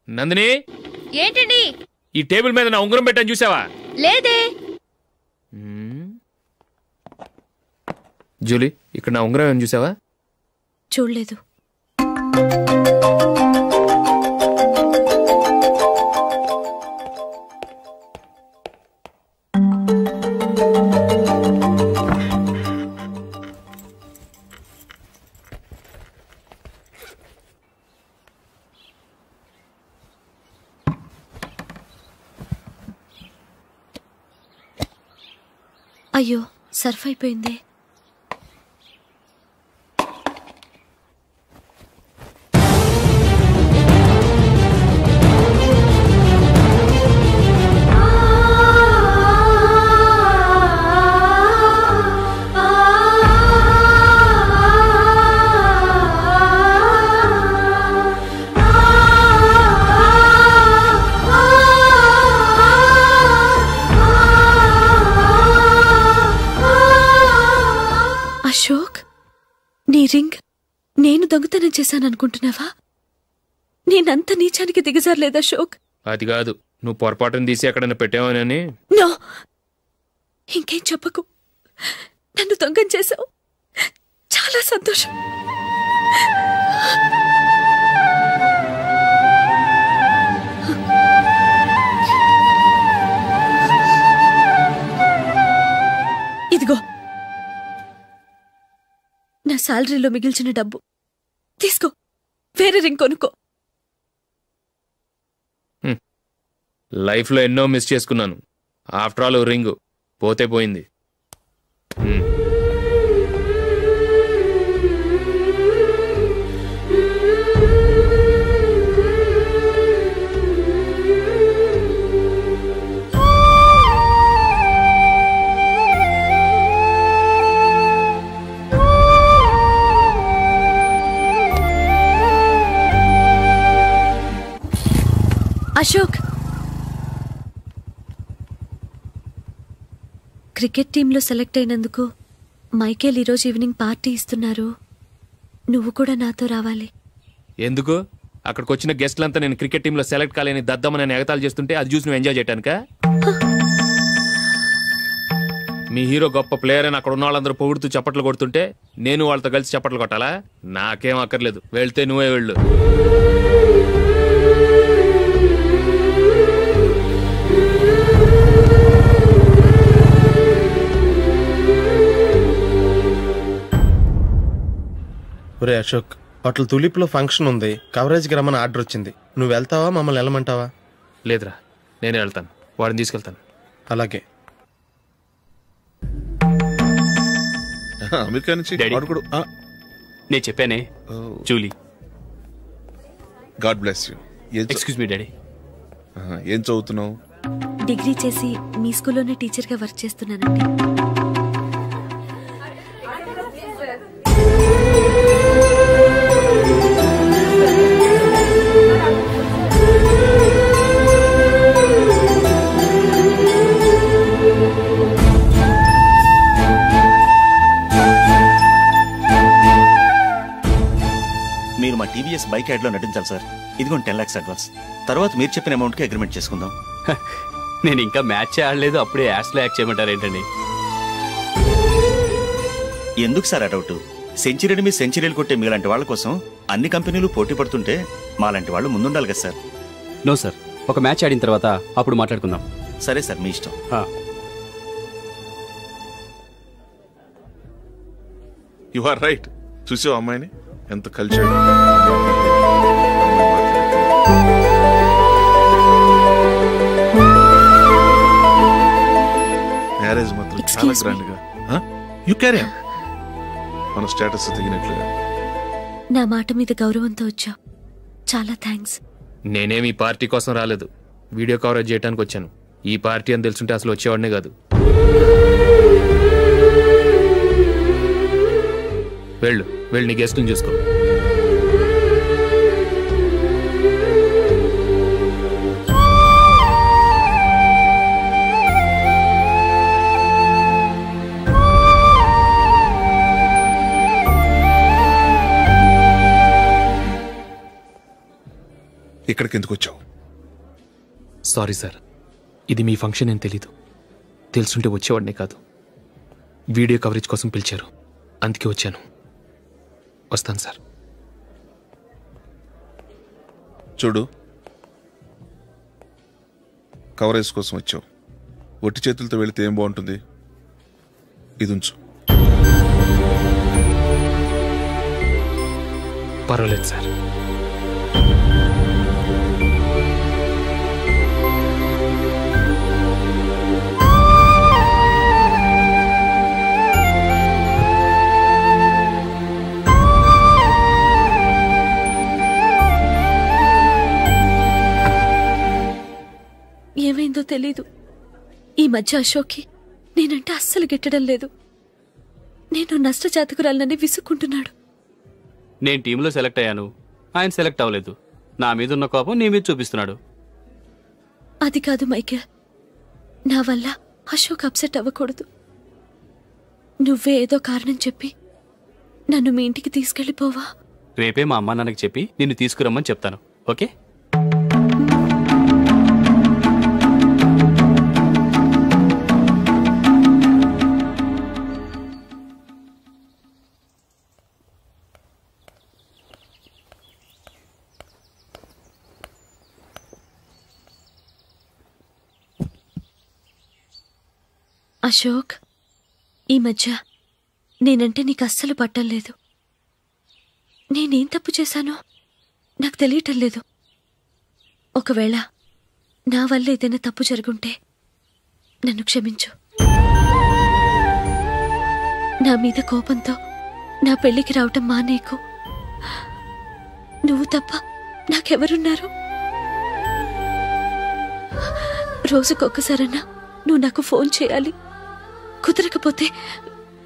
నందిని, ఏంటండి? ఈ టేబుల్ మీద నా ఉంగరం పెట్టని చూసావా? లేదే. జూలీ, ఇక్కడ నా ఉంగరం ఏమని చూసావా? చూడలేదు. అయ్యో, సర్ఫ్ అయిపోయింది. అశోక్, నీ రింగ్ నేను దొంగతనం చేశాననుకుంటున్నావా? నేనంత నీచానికి దిగజారలేదు అశోక్. అది కాదు, నువ్వు పొరపాటును తీసి ఎక్కడైనా పెట్టావని. నో, ఇంకేం చెప్పకు. నన్ను దొంగం చేశావు. చాలా సంతోషం. ఇదిగో నా శాలరీలో మిగిల్చిన డబ్బు తీసుకో, వేరే రింగ్ కొనుక్కో. లైఫ్లో ఎన్నో మిస్ చేసుకున్నాను. ఆఫ్టర్ ఆల్ రింగ్ పోతే పోయింది. అశోక్, క్రికెట్ టీంలో సెలెక్ట్ అయినందుకు మైకేల్ ఈరోజు ఈవినింగ్ పార్టీ ఇస్తున్నారు. నువ్వు కూడా నాతో రావాలి. ఎందుకు? అక్కడికి వచ్చిన గెస్ట్లంతా నేను క్రికెట్ టీంలో సెలెక్ట్ కాలేని దద్దమని ఎగతాలు చేస్తుంటే అది చూసి నువ్వు ఎంజాయ్ చేయటానికా? మీ హీరో గొప్ప ప్లేయర్ అని అక్కడ ఉన్న వాళ్ళందరూ పొగుడుతూ చప్పట్లు కొడుతుంటే నేను వాళ్ళతో కలిసి చప్పట్లు కొట్టాలా? నాకేం అక్కర్లేదు, వెళ్తే నువ్వే వెళ్ళు. ఒరే అశోక్, హోటల్ తులిప్లో ఫంక్షన్ ఉంది, కవరేజ్కి రమ్మని ఆర్డర్ వచ్చింది. నువ్వు వెళ్తావా, మమ్మల్ని వెళ్ళమంటావా? లేదురా, నేనే వెళ్తాను. వాడిని తీసుకెళ్తాను. అలాగే. అమెరికా నుంచి నేను చెప్పానే, Julie. God bless you. Excuse me daddy. ఏం చదువుతున్నావు? డిగ్రీ చేసి మీ స్కూల్లోనే టీచర్గా వర్క్ చేస్తున్నానండి. మీరు మా టీవీఎస్ బైక్ యాడ్లో నటించాలి సార్. ఇదిగోండి 10 lakhs అడ్వాన్స్. తర్వాత మీరు చెప్పిన అమౌంట్కి అగ్రిమెంట్ చేసుకుందాం. నేను ఇంకా మ్యాచ్ ఆడలేదు, అప్పుడే యాడ్స్లో యాక్ట్ చేయమంటారు ఏంటండి? ఎందుకు సార్ ఆ డౌట్? సెంచరీని మీ సెంచరీలు కొట్టే మీలాంటి వాళ్ళ కోసం అన్ని కంపెనీలు పోటీ పడుతుంటే మాలాంటి వాళ్ళు ముందుండాలి కదా సార్. నో సార్, ఒక మ్యాచ్ ఆడిన తర్వాత అప్పుడు మాట్లాడుకుందాం. సరే సార్, మీ ఇష్టం. You are right. చూసావు అమ్మాయిని ఎంత కల్చర్డ్. మ్యారేజ్ మాత్రం చాలా గ్రాండ్ గా. You carry on. మన స్టేటస్ తగినట్లుగా. నా మాట మీద గౌరవంతో వచ్చా. చాలా థ్యాంక్స్. నేనేమి పార్టీ కోసం రాలేదు, వీడియో కవరేజ్ చేయడానికి వచ్చాను. ఈ పార్టీ అని తెలుసుంటే అసలు వచ్చేవాడినే కాదు. వెళ్ళు, వెళ్ళి నీ గెస్ట్ని చూసుకో. ఇక్కడికి ఎందుకు వచ్చావు? సారీ సార్, ఇది మీ ఫంక్షన్ అని తెలీదు. తెలుసుంటే వచ్చేవాడినే కాదు. వీడియో కవరేజ్ కోసం పిలిచారు, అందుకే వచ్చాను. వస్తాను సార్. చూడు, కవరేజ్ కోసం వచ్చావు. ఒట్టి చేతులతో వెళితే ఏం బాగుంటుంది? ఇది ఉంచు. పర్వాలేదు సార్. ఏమైందో తెలీదు. ఈ మధ్య అశోక్కి నేనంటే అస్సలు గిట్టడం లేదు. నేను నష్టజాతకురాలనని విసుక్కుంటున్నాడు. నేను టీంలో సెలెక్ట్ అయ్యాను, ఆయన సెలెక్ట్ అవ్వలేదు. నా మీద ఉన్న కోపం నీ మీద చూపిస్తున్నాడు. అది కాదు మైకేల్, నా వల్ల అశోక్ అప్సెట్ అవ్వకూడదు. నువ్వే ఏదో కారణం చెప్పి నన్ను మీ ఇంటికి తీసుకెళ్ళిపోవా? రేపే మా అమ్మ నాన్నకి చెప్పి నిన్ను తీసుకురమ్మని చెప్తాను. ఓకే? అశోక్, ఈ మధ్య నేనంటే నీకు అస్సలు పట్టలేదు. నేనేం తప్పు చేశానో నాకు తెలియటం లేదు. ఒకవేళ నా వల్ల ఏదైనా తప్పు జరుగుంటే నన్ను క్షమించు. నా మీద కోపంతో నా పెళ్లికి రావటం మానేకు. నువ్వు తప్ప నాకెవరున్నారు? రోజుకొక్కసారన్నా నువ్వు నాకు ఫోన్ చేయాలి. కుదరకపోతే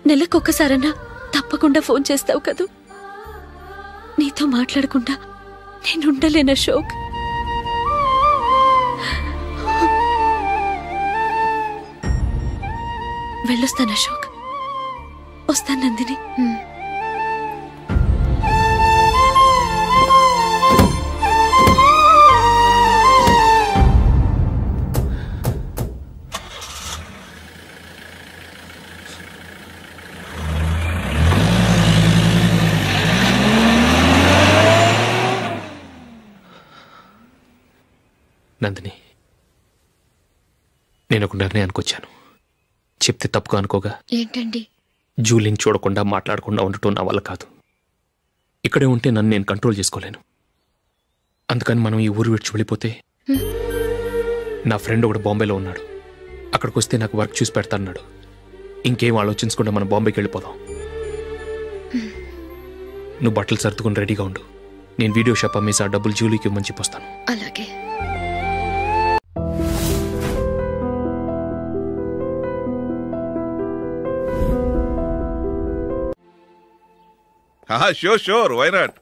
నెలకొక్కసారన్నా తప్పకుండా ఫోన్ చేస్తావు కదూ. నీతో మాట్లాడకుండా నేనుండలేను అశోక్. వెళ్ళొస్తాను అశోక్. వస్తాను నందిని. నందిని, నేను ఒక నిర్ణయానికి వచ్చాను. చెప్తే తప్పుగా అనుకోగా. ఏంటండి? జూలిని చూడకుండా మాట్లాడకుండా ఉండటం నా వల్ల కాదు. ఇక్కడే ఉంటే నన్ను నేను కంట్రోల్ చేసుకోలేను. అందుకని మనం ఈ ఊరు విడిచి వెళ్ళిపోతే, నా ఫ్రెండ్ ఒకడు బాంబేలో ఉన్నాడు, అక్కడికి వస్తే నాకు వర్క్ చూసి పెడతాన్నాడు. ఇంకేం ఆలోచించకుండా మనం బాంబేకి వెళ్ళిపోదాం. నువ్వు బట్టలు సర్దుకుని రెడీగా ఉండు. నేను వీడియో షాప్ అమ్మేసి ఆ డబ్బులు జూలీకి ఇవ్వమని చెప్పొస్తాను. అలాగే. Sure, why not?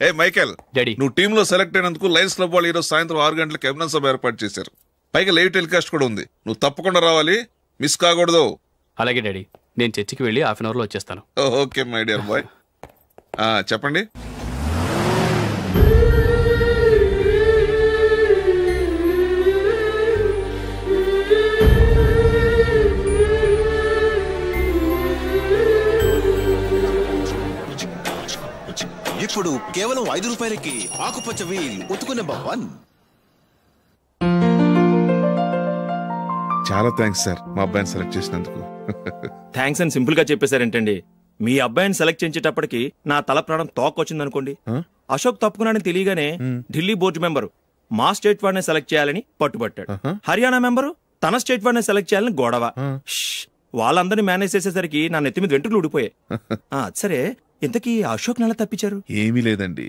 Hey Michael, daddy, నువ్వు టీంలో సెలెక్ట్ అయినందుకు లయన్స్ క్లబ్ వాళ్ళు ఈరోజు సాయంత్రం 6 గంటలకు ఎమినెన్స్ సభ ఏర్పాటు చేశారు. పైగా లైవ్ టెలికాస్ట్ కూడా ఉంది. నువ్వు తప్పకుండా రావాలి, మిస్ కాకూడదు. అలాగే డాడీ, నేను చర్చికి వెళ్ళి 1/2 అవర్లో వచ్చేస్తాను. Okay my dear bye. చెప్పండి. ఇప్పుడు కేవలం 5 రూపాయలకి ఆకుపచ్చ వీల్ ఉతుకునే భవన్. చాలా థ్యాంక్స్ సార్, మా అబ్బాయిని సెలెక్ట్ చేసినందుకు. థ్యాంక్స్ అని సింపుల్ గా చెప్పేశారేంటండి? మీ అబ్బాయిని సెలెక్ట్ చేసేటప్పటికి నా తల ప్రాణం తోకొచ్చిందనుకోండి. అశోక్ తప్పుకున్నాడని తెలియగానే ఢిల్లీ బోర్డు మెంబరు మా స్టేట్ వాడిని సెలెక్ట్ చేయాలని పట్టుబట్టాడు. హర్యానా మెంబరు తన స్టేట్ వాడిని సెలెక్ట్ చేయాలని గొడవ. వాళ్ళందరినీ మేనేజ్ చేసేసరికి నా నెత్తి మీద వెంట్రుకలు ఊడిపోయాయి. సరే, ఇంతకీ అశోక్ నెల తప్పించారు? ఏమీ లేదండి.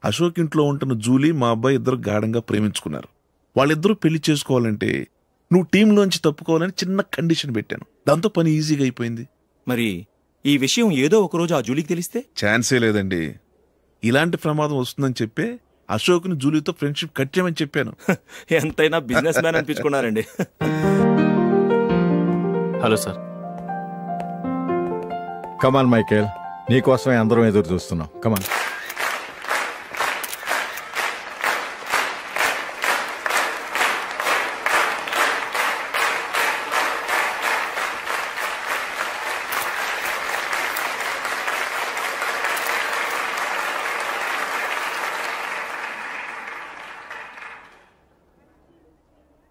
అశోక్ ఇంట్లో ఉంటున్న జూలీ మా అబ్బాయి ఇద్దరు గాఢంగా ప్రేమించుకున్నారు. వాళ్ళిద్దరూ పెళ్లి చేసుకోవాలంటే నువ్వు టీంలోంచి తప్పుకోవాలని చిన్న కండిషన్ పెట్టాను. దాంతో పని ఈజీగా అయిపోయింది. మరి ఈ విషయం ఏదో ఒక రోజు ఆ జూలీకి తెలిస్తే? ఛాన్సే లేదండి. ఇలాంటి ప్రమాదం వస్తుందని చెప్పే అశోక్ని జూలీతో ఫ్రెండ్షిప్ కట్ చేయమని చెప్పాను. ఎంతైనా బిజినెస్ మ్యాన్ అనిపించుకున్నారండి. Hello sir. కమాన్ మైకేల్, నీకోసమే అందరం ఎదురు చూస్తున్నాం. కమాన్.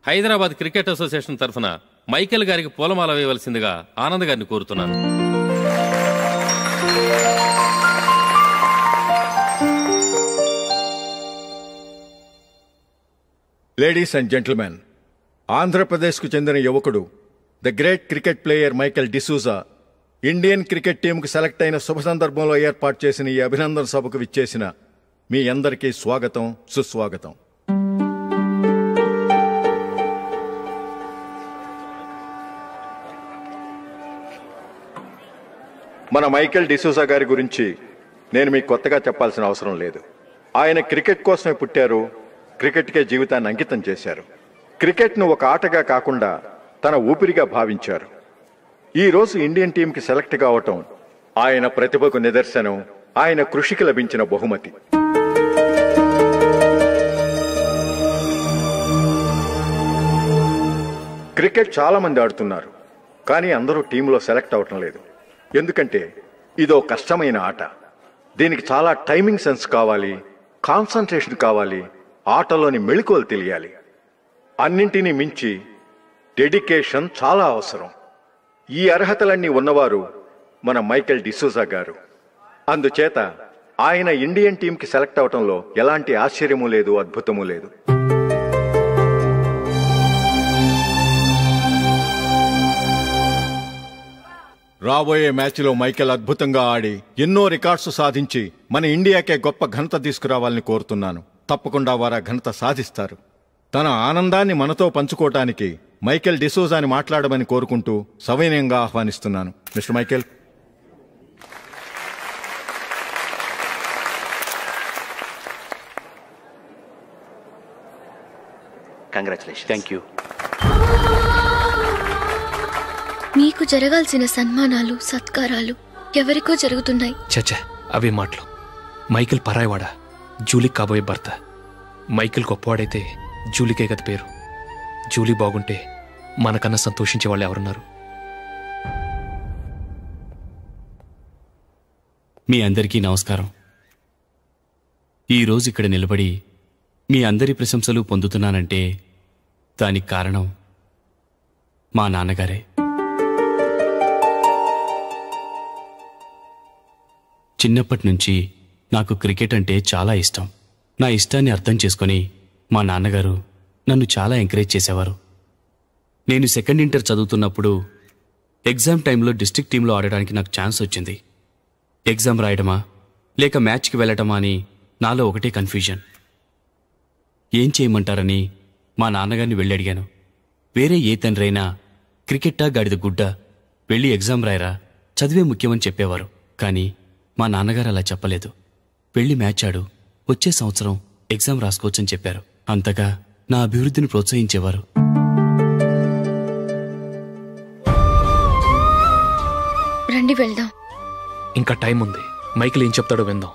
హైదరాబాద్ క్రికెట్ అసోసియేషన్ తరఫున మైకేల్ గారికి పూలమాల వేయవలసిందిగా ఆనంద్ గారిని కోరుతున్నాను. లేడీస్ అండ్ జెంటిల్మెన్, ఆంధ్రప్రదేశ్కు చెందిన యువకుడు the great cricket player Michael D'Souza Indian cricket టీంకు సెలెక్ట్ అయిన శుభ సందర్భంలో ఏర్పాటు చేసిన ఈ అభినందన సభకు విచ్చేసిన మీ అందరికీ స్వాగతం, సుస్వాగతం. మన మైకేల్ డిసూజా గారి గురించి నేను మీకు కొత్తగా చెప్పాల్సిన అవసరం లేదు. ఆయన క్రికెట్ కోసమే పుట్టారు, క్రికెట్కే జీవితాన్ని అంకితం చేశారు. క్రికెట్ను ఒక ఆటగా కాకుండా తన ఊపిరిగా భావించారు. ఈరోజు ఇండియన్ టీంకి సెలెక్ట్ కావటం ఆయన ప్రతిభకు నిదర్శనం, ఆయన కృషికి లభించిన బహుమతి. క్రికెట్ చాలా మంది ఆడుతున్నారు, కానీ అందరూ టీంలో సెలెక్ట్ అవటం లేదు. ఎందుకంటే ఇదో కష్టమైన ఆట. దీనికి చాలా టైమింగ్ సెన్స్ కావాలి, కాన్సంట్రేషన్ కావాలి, ఆటలోని మెళకువలు తెలియాలి. అన్నింటినీ మించి డెడికేషన్ చాలా అవసరం. ఈ అర్హతలన్నీ ఉన్నవారు మన మైకేల్ డిసూజా గారు. అందుచేత ఆయన ఇండియన్ టీంకి సెలెక్ట్ అవటంలో ఎలాంటి ఆశ్చర్యమూ లేదు, అద్భుతమూ లేదు. రాబోయే మ్యాచ్లో మైకేల్ అద్భుతంగా ఆడి ఎన్నో రికార్డ్స్ సాధించి మన ఇండియాకే గొప్ప ఘనత తీసుకురావాలని కోరుతున్నాను. తప్పకుండా వారు ఆ ఘనత సాధిస్తారు. తన ఆనందాన్ని మనతో పంచుకోవటానికి మైకేల్ డిసూజాని మాట్లాడమని కోరుకుంటూ సవినయంగా ఆహ్వానిస్తున్నాను. Mister Michael. Congratulation. Thank you. మీకు జరగాల్సిన సన్మానాలు, సత్కారాలు ఎవరికో జరుగుతున్నాయి. చచ్చా, అవే మాటలు. మైకేల్ పరాయవాడా, జూలీకి కాబోయే భర్త. మైకేల్ గొప్పవాడైతే జూలీకే కదా పేరు. జూలీ బాగుంటే మనకన్నా సంతోషించే వాళ్ళు ఎవరున్నారు? మీ అందరికీ నమస్కారం. ఈరోజు ఇక్కడ నిలబడి మీ అందరి ప్రశంసలు పొందుతున్నానంటే దానికి కారణం మా నాన్నగారే. చిన్నప్పటి నుంచి నాకు క్రికెట్ అంటే చాలా ఇష్టం. నా ఇష్టాన్ని అర్థం చేసుకొని మా నాన్నగారు నన్ను చాలా ఎంకరేజ్ చేసేవారు. నేను సెకండ్ ఇంటర్ చదువుతున్నప్పుడు ఎగ్జామ్ టైంలో డిస్ట్రిక్ట్ టీంలో ఆడడానికి నాకు ఛాన్స్ వచ్చింది. ఎగ్జామ్ రాయడమా లేక మ్యాచ్కి వెళ్ళటమా అని నాలో ఒకటే కన్ఫ్యూజన్. ఏం చేయమంటారని మా నాన్నగారిని వెళ్ళి అడిగాను. వేరే ఏ తండ్రైనా క్రికెట్టా గాడిద గుడ్డ, వెళ్ళి ఎగ్జామ్ రాయరా, చదివే ముఖ్యమని చెప్పేవారు. కానీ మా నాన్నగారు అలా చెప్పలేదు. వెళ్ళి మ్యాచ్ ఆడు, వచ్చే సంవత్సరం ఎగ్జామ్ రాసుకోవచ్చని చెప్పారు. అంతగా నా అభివృద్ధిని ప్రోత్సహించేవారు. రండి వెళ్దాం. ఇంకా టైం ఉంది. మైకేల్ ఏం చెప్తాడో విందాం.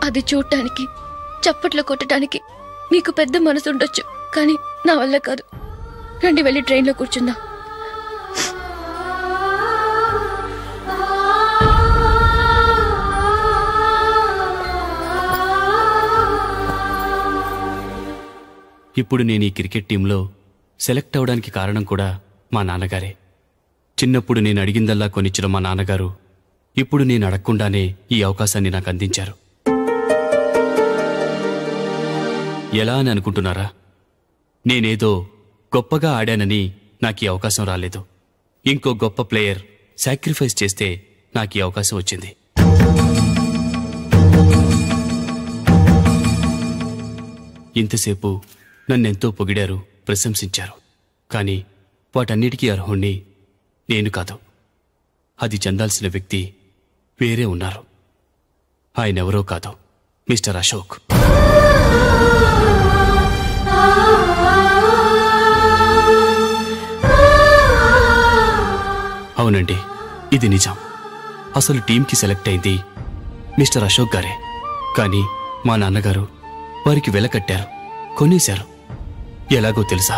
అది చూడటానికి, చప్పట్లు కొట్టడానికి మీకు పెద్ద మనసు ఉండొచ్చు, కానీ నా వల్ల కాదు. రండి వెళ్ళి ట్రైన్లో కూర్చుందాం. ఇప్పుడు నేను ఈ క్రికెట్ టీంలో సెలెక్ట్ అవడానికి కారణం కూడా మా నాన్నగారే. చిన్నప్పుడు నేను అడిగిందల్లా కొనిచ్చిన మా నాన్నగారు ఇప్పుడు నేను అడగకుండానే ఈ అవకాశాన్ని నాకు అందించారు. ఎలా అని అనుకుంటున్నారా? నేనేదో గొప్పగా ఆడానని నాకు ఈ అవకాశం రాలేదు. ఇంకో గొప్ప ప్లేయర్ సాక్రిఫైస్ చేస్తే నాకు ఈ అవకాశం వచ్చింది. ఇంతసేపు నన్నెంతో పొగిడారు, ప్రశంసించారు. కానీ వాటన్నిటికీ అర్హుణ్ణి నేను కాదు. అది చెందాల్సిన వ్యక్తి వేరే ఉన్నారు. ఆయనెవరో కాదు, మిస్టర్ అశోక్. అవునండి, ఇది నిజం. అసలు టీంకి సెలెక్ట్ అయింది మిస్టర్ అశోక్ గారే. కానీ మా నాన్నగారు వారికి వెల కట్టారు, కొనేశారు. ఎలాగో తెలుసా?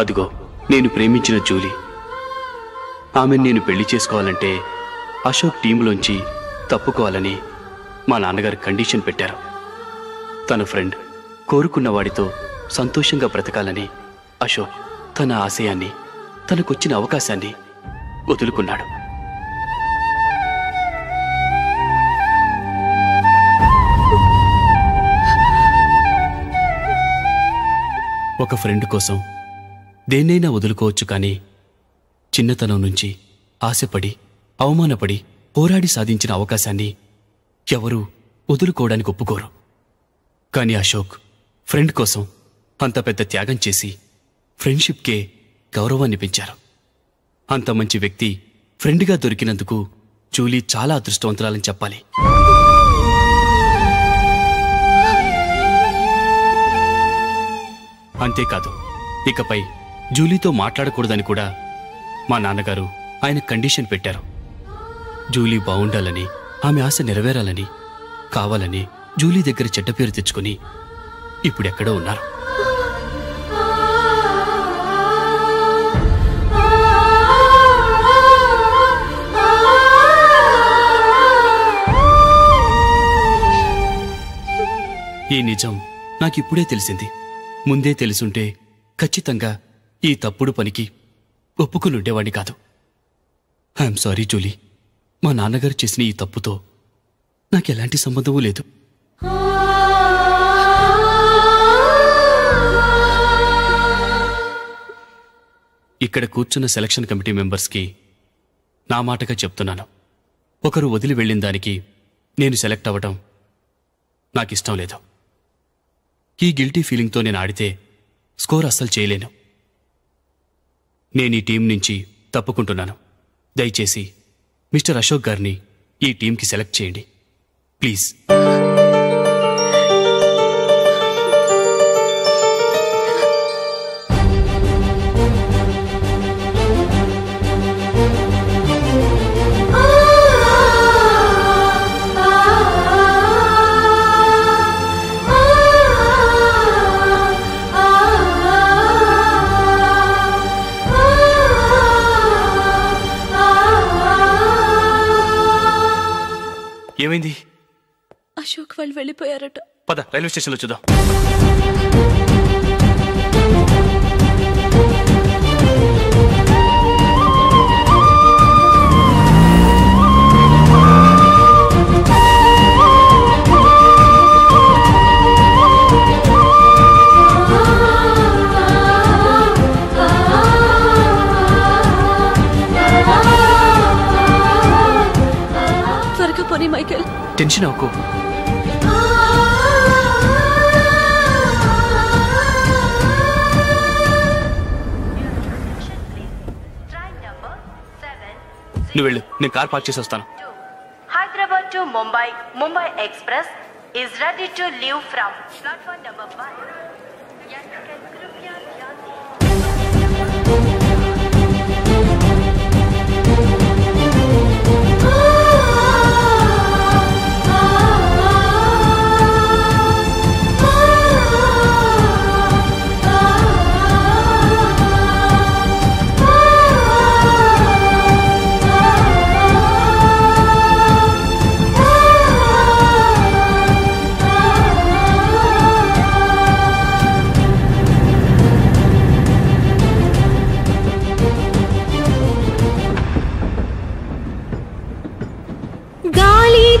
అదిగో నేను ప్రేమించిన జూలీ. ఆమెను నేను పెళ్లి చేసుకోవాలంటే అశోక్ టీంలోంచి తప్పుకోవాలని మా నాన్నగారు కండిషన్ పెట్టారు. తన ఫ్రెండ్ కోరుకున్న వాడితో సంతోషంగా బ్రతకాలని అశోక్ తన ఆశయాన్ని, తనకొచ్చిన అవకాశాన్ని వదులుకున్నాడు. ఒక ఫ్రెండ్ కోసం దేన్నైనా వదులుకోవచ్చు, కానీ చిన్నతనం నుంచి ఆశపడి, అవమానపడి, పోరాడి సాధించిన అవకాశాన్ని ఎవరూ వదులుకోవడానికి ఒప్పుకోరు. కానీ అశోక్ ఫ్రెండ్ కోసం అంత పెద్ద త్యాగం చేసి ఫ్రెండ్షిప్కే గౌరవాన్ని పెంచారు. అంత మంచి వ్యక్తి ఫ్రెండ్గా దొరికినందుకు జూలీ చాలా అదృష్టవంతురాలని చెప్పాలి. అంతేకాదు, ఇకపై జూలీతో మాట్లాడకూడదని కూడా మా నాన్నగారు ఆయన కండిషన్ పెట్టారు. జూలీ బావుండాలని, ఆమె ఆశ నెరవేరాలని, కావాలని జూలీ దగ్గర చెడ్డ పేరు తెచ్చుకుని ఇప్పుడెక్కడో ఉన్నారు. ఈ నిజం నాకిప్పుడే తెలిసింది. ముందే తెలుసుంటే ఖచ్చితంగా ఈ తప్పుడు పనికి ఒప్పుకుని ఉండేవాడిని కాదు. I'm sorry Julie. మా నాన్నగారు చేసిన ఈ తప్పుతో నాకెలాంటి సంబంధమూ లేదు. ఇక్కడ కూర్చున్న సెలక్షన్ కమిటీ మెంబర్స్కి నా మాటగా చెప్తున్నాను, ఒకరు వదిలి వెళ్ళిన దానికి నేను సెలెక్ట్ అవ్వటం నాకిష్టం లేదు. ఈ గిల్టీ ఫీలింగ్తో నేను ఆడితే స్కోర్ అస్సలు చేయలేను. నేను ఈ టీం నుంచి తప్పుకుంటున్నాను. దయచేసి మిస్టర్ అశోక్ గారిని ఈ టీంకి సెలెక్ట్ చేయండి ప్లీజ్. ఏమైంది? అశోక్ వాళ్ళు వెళ్ళిపోయారట. పద, రైల్వే స్టేషన్లో చూద్దాం. త్వరగా పోనీ మైకేల్. టెన్షన్ అవ్వకు. నువ్వు వెళ్ళు, నేను కార్ పార్క్ చేసి వస్తాను. Hyderabad to Mumbai, Mumbai express is ready to leave from platform number 1.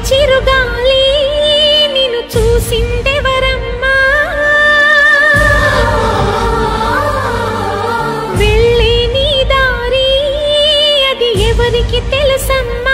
చిరుగాలి నిన్ను చూసిందెవరమ్మా, వెళ్ళే నీ దారి అది ఎవరికి తెలుసమ్మా.